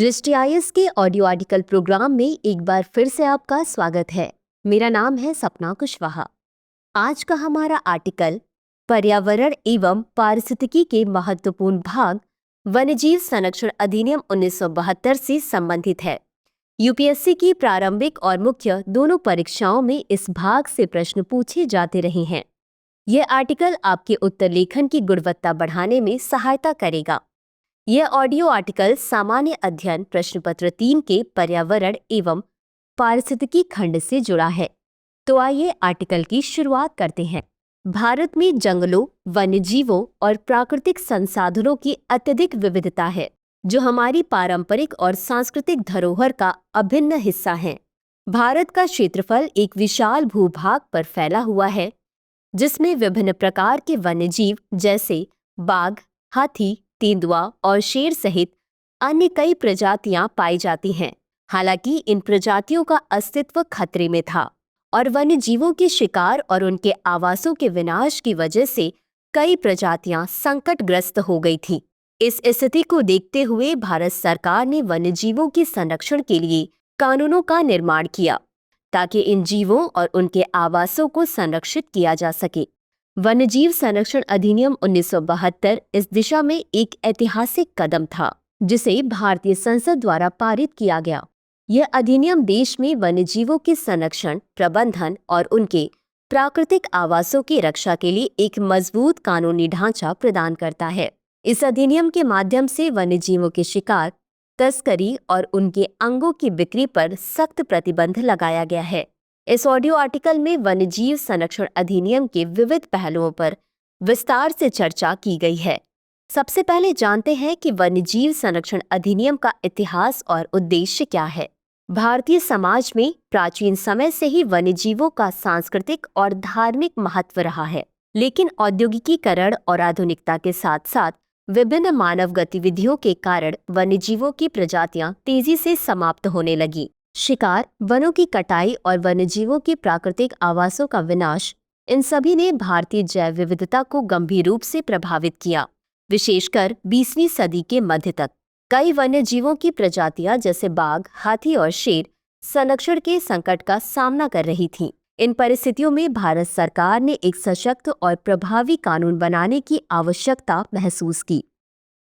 दृष्टिआईएस के audio article programme में एक बार फिर से आपका स्वागत है। मेरा नाम है सपना कुशवाहा। आज का हमारा आर्टिकल पर्यावरण एवं पारिस्थितिकी के महत्वपूर्ण भाग वन्यजीव संरक्षण अधिनियम 1972 से संबंधित है। यूपीएससी की प्रारंभिक और मुख्य दोनों परीक्षाओं में इस भाग से प्रश्न पूछे जाते रहे हैं। यह आर्टिकल आपके उत्तर लेखन की गुणवत्ता बढ़ाने में सहायता करेगा। यह ऑडियो आर्टिकल सामान्य अध्ययन प्रश्न पत्र 3 के पर्यावरण एवं पारिस्थितिकी खंड से जुड़ा है। तो आइए आर्टिकल की शुरुआत करते हैं। भारत में जंगलों, वन्यजीवों और प्राकृतिक संसाधनों की अत्यधिक विविधता है, जो हमारी पारंपरिक और सांस्कृतिक धरोहर का अभिन्न हिस्सा है। भारत का क्षेत्रफल एक विशाल भूभाग पर फैला हुआ है, जिसमें विभिन्न प्रकार के वन्यजीव जैसे बाघ, हाथी, तेंदुआ और शेर सहित अन्य कई प्रजातियां पाई जाती हैं। हालांकि इन प्रजातियों का अस्तित्व खतरे में था और वन्य जीवों के शिकार और उनके आवासों के विनाश की वजह से कई प्रजातियां संकटग्रस्त हो गई थी। इस स्थिति को देखते हुए भारत सरकार ने वन्य जीवों के संरक्षण के लिए कानूनों का निर्माण किया, ताकि इन जीवों और उनके आवासों को संरक्षित किया जा सके। वन्यजीव संरक्षण अधिनियम 1972 इस दिशा में एक ऐतिहासिक कदम था, जिसे भारतीय संसद द्वारा पारित किया गया। यह अधिनियम देश में वन्यजीवों के संरक्षण, प्रबंधन और उनके प्राकृतिक आवासों की रक्षा के लिए एक मजबूत कानूनी ढांचा प्रदान करता है। इस अधिनियम के माध्यम से वन्यजीवों के शिकार, तस्करी और उनके अंगों की बिक्री पर सख्त प्रतिबंध लगाया गया है। इस ऑडियो आर्टिकल में वन्यजीव संरक्षण अधिनियम के विविध पहलुओं पर विस्तार से चर्चा की गई है। सबसे पहले जानते हैं कि वन्यजीव संरक्षण अधिनियम का इतिहास और उद्देश्य क्या है। भारतीय समाज में प्राचीन समय से ही वन्यजीवों का सांस्कृतिक और धार्मिक महत्व रहा है, लेकिन औद्योगिकीकरण और आधुनिकता के साथ साथ विभिन्न मानव गतिविधियों के कारण वन्यजीवों की प्रजातियां तेजी से समाप्त होने लगी। शिकार, वनों की कटाई और वन्यजीवों के प्राकृतिक आवासों का विनाश, इन सभी ने भारतीय जैव विविधता को गंभीर रूप से प्रभावित किया। विशेषकर 20वीं सदी के मध्य तक कई वन्यजीवों की प्रजातियां जैसे बाघ, हाथी और शेर संरक्षण के संकट का सामना कर रही थीं। इन परिस्थितियों में भारत सरकार ने एक सशक्त और प्रभावी कानून बनाने की आवश्यकता महसूस की,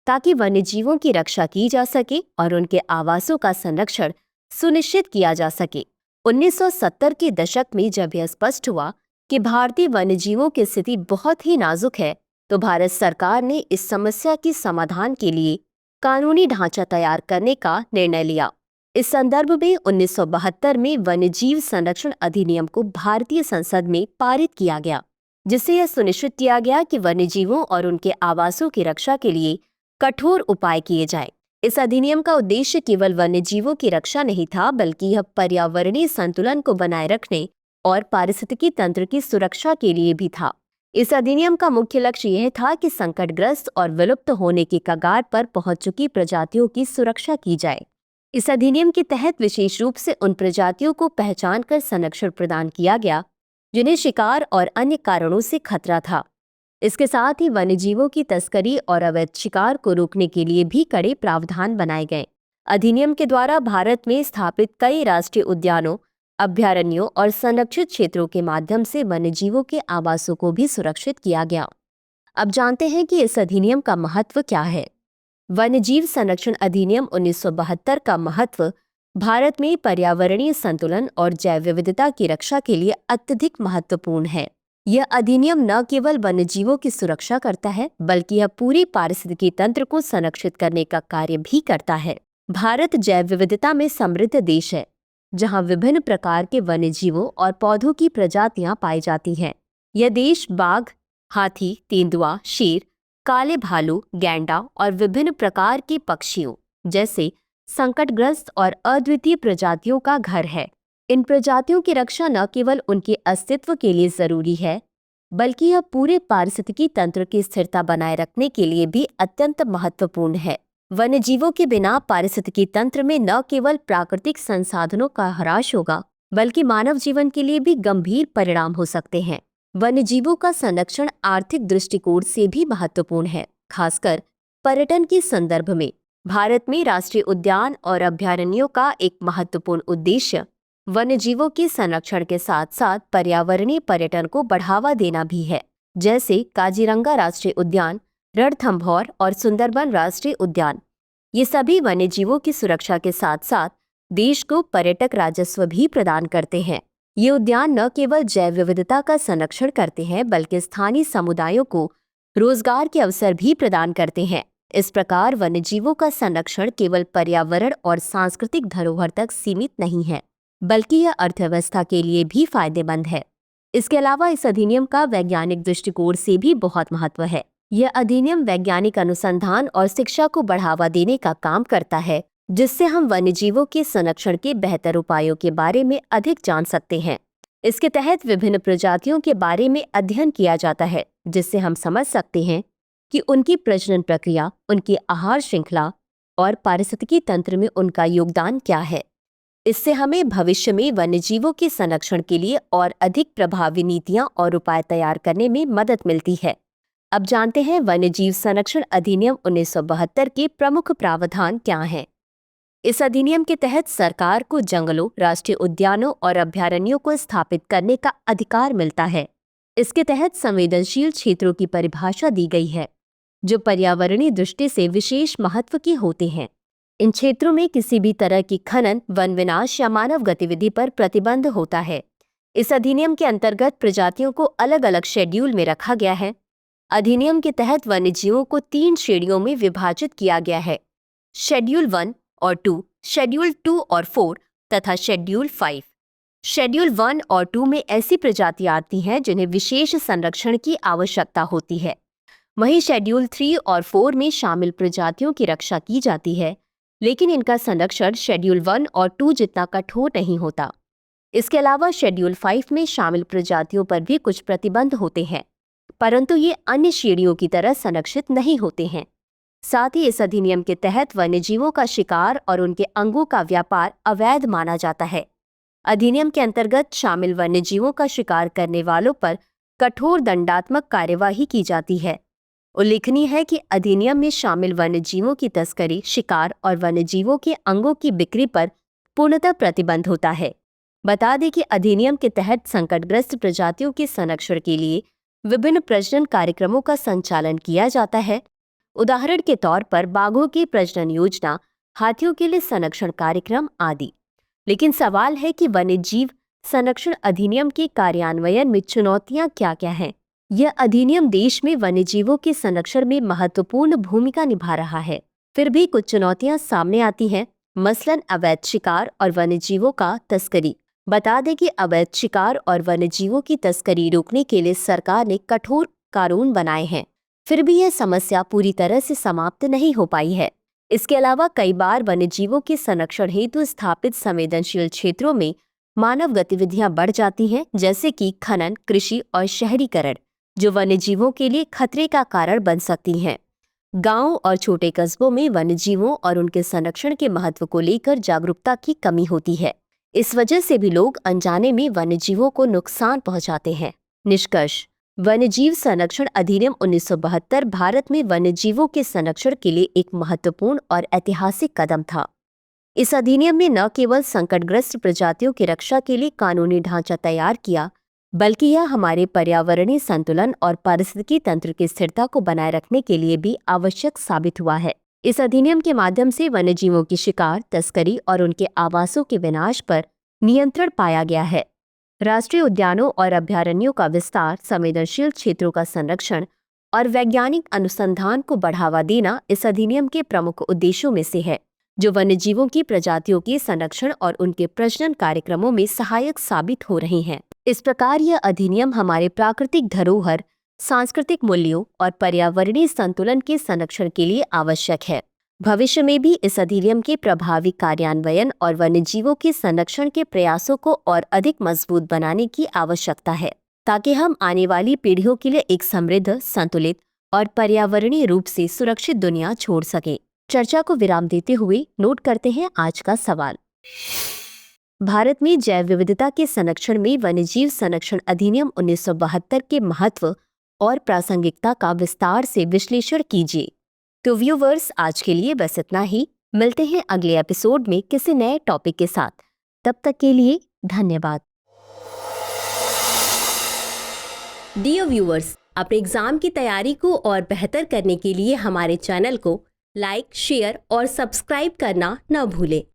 ताकि वन्यजीवों की रक्षा की जा सके और उनके आवासों का संरक्षण सुनिश्चित किया जा सके। 1970 के दशक में जब यह स्पष्ट हुआ कि भारतीय वन्यजीवों की स्थिति बहुत ही नाजुक है, तो भारत सरकार ने इस समस्या के समाधान के लिए कानूनी ढांचा तैयार करने का निर्णय लिया। इस संदर्भ में 1972 में वन्यजीव संरक्षण अधिनियम को भारतीय संसद में पारित किया गया, जिससे यह सुनिश्चित किया गया कि वन्यजीवों और उनके आवासों की रक्षा के लिए कठोर उपाय किए जाएं। इस अधिनियम का उद्देश्य केवल वन्यजीवों की रक्षा नहीं था, बल्कि यह पर्यावरणीय संतुलन को बनाए रखने और पारिस्थितिकी तंत्र की सुरक्षा के लिए भी था। इस अधिनियम का मुख्य लक्ष्य यह था कि संकटग्रस्त और विलुप्त होने की कगार पर पहुंच चुकी प्रजातियों की सुरक्षा की जाए। इस अधिनियम के तहत विशेष रूप से उन प्रजातियों को पहचान कर संरक्षण प्रदान किया गया जिन्हें शिकार और अन्य कारणों से खतरा था। इसके साथ ही वन्यजीवों की तस्करी और अवैध शिकार को रोकने के लिए भी कड़े प्रावधान बनाए गए। अधिनियम के द्वारा भारत में स्थापित कई राष्ट्रीय उद्यानों, अभयारण्यों और संरक्षित क्षेत्रों के माध्यम से वन्यजीवों के आवासों को भी सुरक्षित किया गया। अब जानते हैं कि इस अधिनियम का महत्व क्या है। वन्यजीव संरक्षण अधिनियम 1972 का महत्व भारत में पर्यावरणीय संतुलन और जैव विविधता की रक्षा के लिए अत्यधिक महत्वपूर्ण है। यह अधिनियम न केवल वन्यजीवों की सुरक्षा करता है, बल्कि यह पूरी पारिस्थितिकी तंत्र को संरक्षित करने का कार्य भी करता है। भारत जैव विविधता में समृद्ध देश है, जहां विभिन्न प्रकार के वन्यजीवों और पौधों की प्रजातियां पाई जाती हैं। यह देश बाघ, हाथी, तेंदुआ, शेर, काले भालू, गैंडा और विभिन्न प्रकार के पक्षियों जैसे संकटग्रस्त और अद्वितीय प्रजातियों का घर है। इन प्रजातियों की रक्षा न केवल उनके अस्तित्व के लिए जरूरी है, बल्कि यह पूरे पारिस्थितिकी तंत्र की स्थिरता बनाए रखने के लिए भी अत्यंत महत्वपूर्ण है। वन्यजीवों के बिना पारिस्थितिकी तंत्र में न केवल प्राकृतिक संसाधनों का ह्रास होगा, बल्कि मानव जीवन के लिए भी गंभीर परिणाम हो सकते हैं। वन्यजीवों का संरक्षण आर्थिक दृष्टिकोण से भी महत्वपूर्ण है, खासकर पर्यटन के संदर्भ में। भारत में राष्ट्रीय उद्यान और अभयारण्यों का एक महत्वपूर्ण उद्देश्य वन्यजीवों के संरक्षण के साथ साथ पर्यावरणीय पर्यटन को बढ़ावा देना भी है। जैसे काजीरंगा राष्ट्रीय उद्यान, रणथंभौर और सुंदरबन राष्ट्रीय उद्यान, ये सभी वन्यजीवों की सुरक्षा के साथ साथ देश को पर्यटक राजस्व भी प्रदान करते हैं। ये उद्यान न केवल जैव विविधता का संरक्षण करते हैं बल्कि स्थानीय समुदायों को रोजगार के अवसर भी प्रदान करते हैं। इस प्रकार वन्यजीवों का संरक्षण केवल पर्यावरण और सांस्कृतिक धरोहर तक सीमित नहीं है, बल्कि यह अर्थव्यवस्था के लिए भी फायदेमंद है। इसके अलावा इस अधिनियम का वैज्ञानिक दृष्टिकोण से भी बहुत महत्व है। यह अधिनियम वैज्ञानिक अनुसंधान और शिक्षा को बढ़ावा देने का काम करता है, जिससे हम वन्यजीवों के संरक्षण के बेहतर उपायों के बारे में अधिक जान सकते हैं। इसके तहत विभिन्न प्रजातियों के बारे में अध्ययन किया जाता है, जिससे हम समझ सकते हैं कि उनकी प्रजनन प्रक्रिया, उनकी आहार श्रृंखला और पारिस्थितिकी तंत्र में उनका योगदान क्या है। इससे हमें भविष्य में वन्यजीवों के संरक्षण के लिए और अधिक प्रभावी नीतियां और उपाय तैयार करने में मदद मिलती है। अब जानते हैं वन्यजीव संरक्षण अधिनियम 1972 के प्रमुख प्रावधान क्या हैं। इस अधिनियम के तहत सरकार को जंगलों, राष्ट्रीय उद्यानों और अभयारण्यों को स्थापित करने का अधिकार मिलता है। इसके तहत संवेदनशील क्षेत्रों की परिभाषा दी गई है, जो पर्यावरणीय दृष्टि से विशेष महत्व के होते हैं। इन क्षेत्रों में किसी भी तरह की खनन, वन विनाश या मानव गतिविधि पर प्रतिबंध होता है। इस अधिनियम के अंतर्गत प्रजातियों को अलग अलग शेड्यूल में रखा गया है। अधिनियम के तहत वन्यजीवों को 3 श्रेणियों में विभाजित किया गया है: शेड्यूल 1 और 2, शेड्यूल 2 और 4 तथा शेड्यूल 5। शेड्यूल 1 और 2 में ऐसी प्रजातियां आती हैं जिन्हें विशेष संरक्षण की आवश्यकता होती है। वहीं शेड्यूल 3 और 4 में शामिल प्रजातियों की रक्षा की जाती है, लेकिन इनका संरक्षण शेड्यूल 1 और 2 जितना कठोर नहीं होता। इसके अलावा शेड्यूल 5 में शामिल प्रजातियों पर भी कुछ प्रतिबंध होते हैं, परंतु ये अन्य श्रेणियों की तरह संरक्षित नहीं होते हैं। साथ ही इस अधिनियम के तहत वन्यजीवों का शिकार और उनके अंगों का व्यापार अवैध माना जाता है। अधिनियम के अंतर्गत शामिल वन्यजीवों का शिकार करने वालों पर कठोर दंडात्मक कार्यवाही की जाती है। उल्लेखनीय है कि अधिनियम में शामिल वन्यजीवों की तस्करी, शिकार और वन्यजीवों के अंगों की बिक्री पर पूर्णतः प्रतिबंध होता है। बता दें कि अधिनियम के तहत संकटग्रस्त प्रजातियों के संरक्षण के लिए विभिन्न प्रजनन कार्यक्रमों का संचालन किया जाता है। उदाहरण के तौर पर बाघों की प्रजनन योजना, हाथियों के लिए संरक्षण कार्यक्रम आदि। लेकिन सवाल है कि वन्यजीव संरक्षण अधिनियम के कार्यान्वयन में चुनौतियां क्या-क्या हैं। यह अधिनियम देश में वन्यजीवों के संरक्षण में महत्वपूर्ण भूमिका निभा रहा है, फिर भी कुछ चुनौतियां सामने आती हैं, मसलन अवैध शिकार और वन्यजीवों का तस्करी। बता दें कि अवैध शिकार और वन्यजीवों की तस्करी रोकने के लिए सरकार ने कठोर कानून बनाए हैं, फिर भी यह समस्या पूरी तरह से समाप्त नहीं हो पाई है। इसके अलावा कई बार वन्यजीवों के संरक्षण हेतु स्थापित संवेदनशील क्षेत्रों में मानव गतिविधियां बढ़ जाती हैं, जैसे कि खनन, कृषि और शहरीकरण, जो वन्यजीवों के लिए खतरे का कारण बन सकती हैं। गांव और छोटे कस्बों में वन्यजीवों और उनके संरक्षण के महत्व को लेकर जागरूकता की कमी होती है। इस वजह से भी लोग अनजाने में वन्यजीवों को नुकसान पहुंचाते हैं। निष्कर्ष: वन्यजीव संरक्षण अधिनियम 1972 भारत में वन्यजीवों के संरक्षण के लिए एक महत्वपूर्ण और ऐतिहासिक कदम था। इस अधिनियम ने न केवल संकटग्रस्त प्रजातियों की रक्षा के लिए कानूनी ढांचा तैयार किया, बल्कि यह हमारे पर्यावरणीय संतुलन और पारिस्थितिकी तंत्र की स्थिरता को बनाए रखने के लिए भी आवश्यक साबित हुआ है। इस अधिनियम के माध्यम से वन्यजीवों की शिकार, तस्करी और उनके आवासों के विनाश पर नियंत्रण पाया गया है। राष्ट्रीय उद्यानों और अभयारण्यों का विस्तार, संवेदनशील क्षेत्रों का संरक्षण और वैज्ञानिक अनुसंधान को बढ़ावा देना इस अधिनियम के प्रमुख उद्देश्यों में से है, जो वन्यजीवों की प्रजातियों के संरक्षण और उनके प्रजनन कार्यक्रमों में सहायक साबित हो रहे हैं। इस प्रकार यह अधिनियम हमारे प्राकृतिक धरोहर, सांस्कृतिक मूल्यों और पर्यावरणीय संतुलन के संरक्षण के लिए आवश्यक है। भविष्य में भी इस अधिनियम के प्रभावी कार्यान्वयन और वन्यजीवों के संरक्षण के प्रयासों को और अधिक मजबूत बनाने की आवश्यकता है, ताकि हम आने वाली पीढ़ियों के लिए एक समृद्ध, संतुलित और पर्यावरणीय रूप से सुरक्षित दुनिया छोड़ सकें। चर्चा को विराम देते हुए नोट करते हैं आज का सवाल। भारत में जैव विविधता के संरक्षण में वन्यजीव संरक्षण अधिनियम 1972 के महत्व और प्रासंगिकता का विस्तार से विश्लेषण कीजिए। तो व्यूवर्स, आज के लिए बस इतना ही। मिलते हैं अगले एपिसोड में किसी नए टॉपिक के साथ। तब तक के लिए धन्यवाद। डियर व्यूअर्स, अपने एग्जाम की तैयारी को और बेहतर करने के लिए हमारे चैनल को लाइक, शेयर और सब्सक्राइब करना न भूलें।